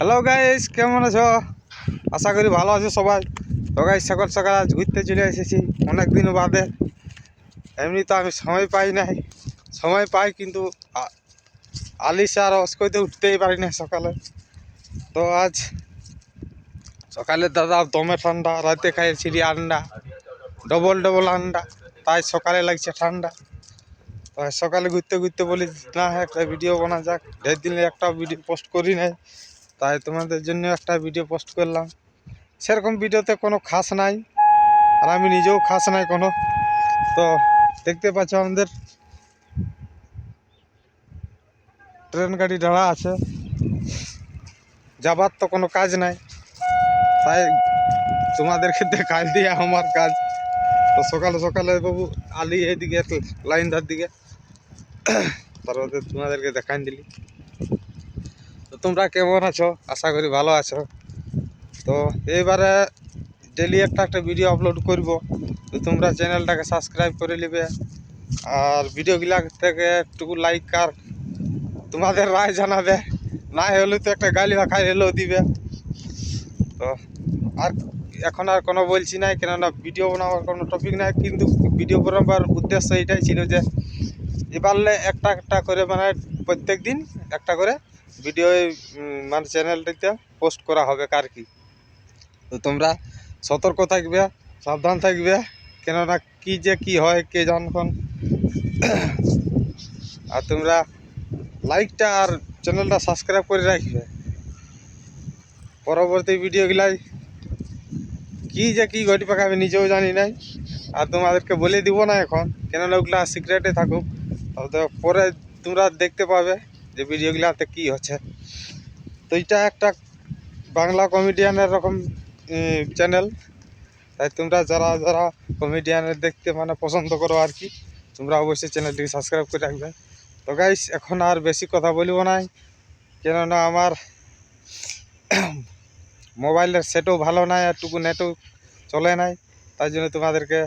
Hello guys, কেমন আছো? আশা করি ভালো আছো সবাই। তো গাইস, সকাল সকাল আজ ঘুরতে চলে এসেছি অনেক দিন বাদে। এমনি তো আমি সময় পাই নাই, সময় পাই কিন্তু আলিশা আর অস্কইতে উঠতেই পারি না সকালে। তো আজ সকালে দাদা দমে ঠান্ডা, রাতে খাইয়েছিলি আন্ডা, ডবল ডবল আন্ডা, তাই সকালে লাগছে ঠান্ডা। তো সকালে ঘুরতে ঘুরতে বলি না একটা ভিডিও বানা যাক, ঢের দিনে একটা ভিডিও পোস্ট করি নাই, তাই তোমাদের জন্য একটা ভিডিও পোস্ট করলাম। সেরকম ভিডিওতে কোনো খাস নাই, আর আমি নিজেও খাস নাই কোনো। তো দেখতে পাচ্ছ আমাদের ট্রেন গাড়ি দাঁড়া আছে, যাবার তো কোনো কাজ নাই, তাই তোমাদেরকে দেখাই দিয়ে আমার কাজ। তো সকালে সকালে বাবু আলি এইদিকে লাইনদার দিকে, তারপরে তোমাদেরকে দেখাই দিলি। তো তোমরা কেমন আছো? আশা করি ভালো আছো। তো এইবারে ডেলি একটা একটা ভিডিও আপলোড করব, তো তোমরা চ্যানেলটাকে সাবস্ক্রাইব করে নেবে, আর ভিডিওগুলা থেকে একটু লাইক আর তোমাদের রায় জানাবে, না হলে তো একটা গালি খাই হলেও দিবে। তো আর এখন আর কোনো বলছি না, কেননা ভিডিও বানাবার কোনো টপিক নাই, কিন্তু ভিডিও বানাবার উদ্দেশ্য এটাই ছিল যে এবারলে একটা একটা করে মানে প্রত্যেক দিন একটা করে ভিডিও মানে চ্যানেলটিতে পোস্ট করা হবে আর কি। তো তোমরা সতর্ক থাকবে, সাবধান থাকবে, কেননা কি যে কি হয় কে জানখন। আর তোমরা লাইকটা আর চ্যানেলটা সাবস্ক্রাইব করে রাখবে, পরবর্তী ভিডিওগুলাই কি যে কি ঘটি পাকা আমি নিজেও জানি নাই, আর তোমাদেরকে বলে দিব না এখন, কেননা ওগুলা সিক্রেটে থাকুক। তো পরে তোমরা দেখতে পাবে যে ভিডিওগুলাতে কি হচ্ছে। তো এটা একটা বাংলা কমেডিয়ানের রকম চ্যানেল, তাই তোমরা যারা যারা কমেডিয়ানের দেখতে মানে পছন্দ করো আর কি, তোমরা অবশ্যই চ্যানেলটিকে সাবস্ক্রাইব করে রাখবে। তো গাইস, এখন আর বেশি কথা বলব না, কেননা আমার মোবাইলের সেটও ভালো নাই, আর টুকু নেটও চলে নাই, তাই জন্য তোমাদেরকে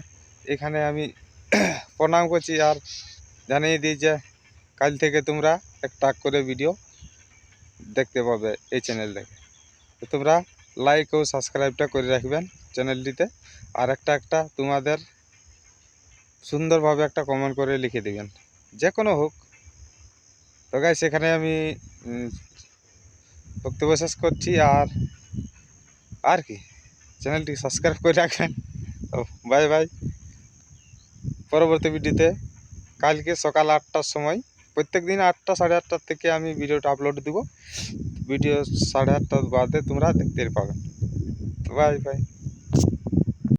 এখানে আমি প্রণাম করছি, আর জানিয়ে দিই যে কাল থেকে তোমরা একটা করে ভিডিও দেখতে পাবে এই চ্যানেল থেকে। তো তোমরা লাইক ও সাবস্ক্রাইবটা করে রাখবেন চ্যানেলটিতে, আর একটা তোমাদের সুন্দরভাবে একটা কমেন্ট করে লিখে দেবেন, যে কোনো হোক। তো গাইস, এখানে আমি বক্তব্য শেষ করছি, আর কি চ্যানেলটি সাবস্ক্রাইব করে রাখবেন। তো বাই বাই। পরবর্তী ভিডিওতে কালকে সকাল 8টার সময়, প্রত্যেক দিন 8টা 8:30 থেকে আমি ভিডিওটা আপলোড দেবো। ভিডিও 8:30 বাদে তোমরা দেখতে পাবে। Bye bye.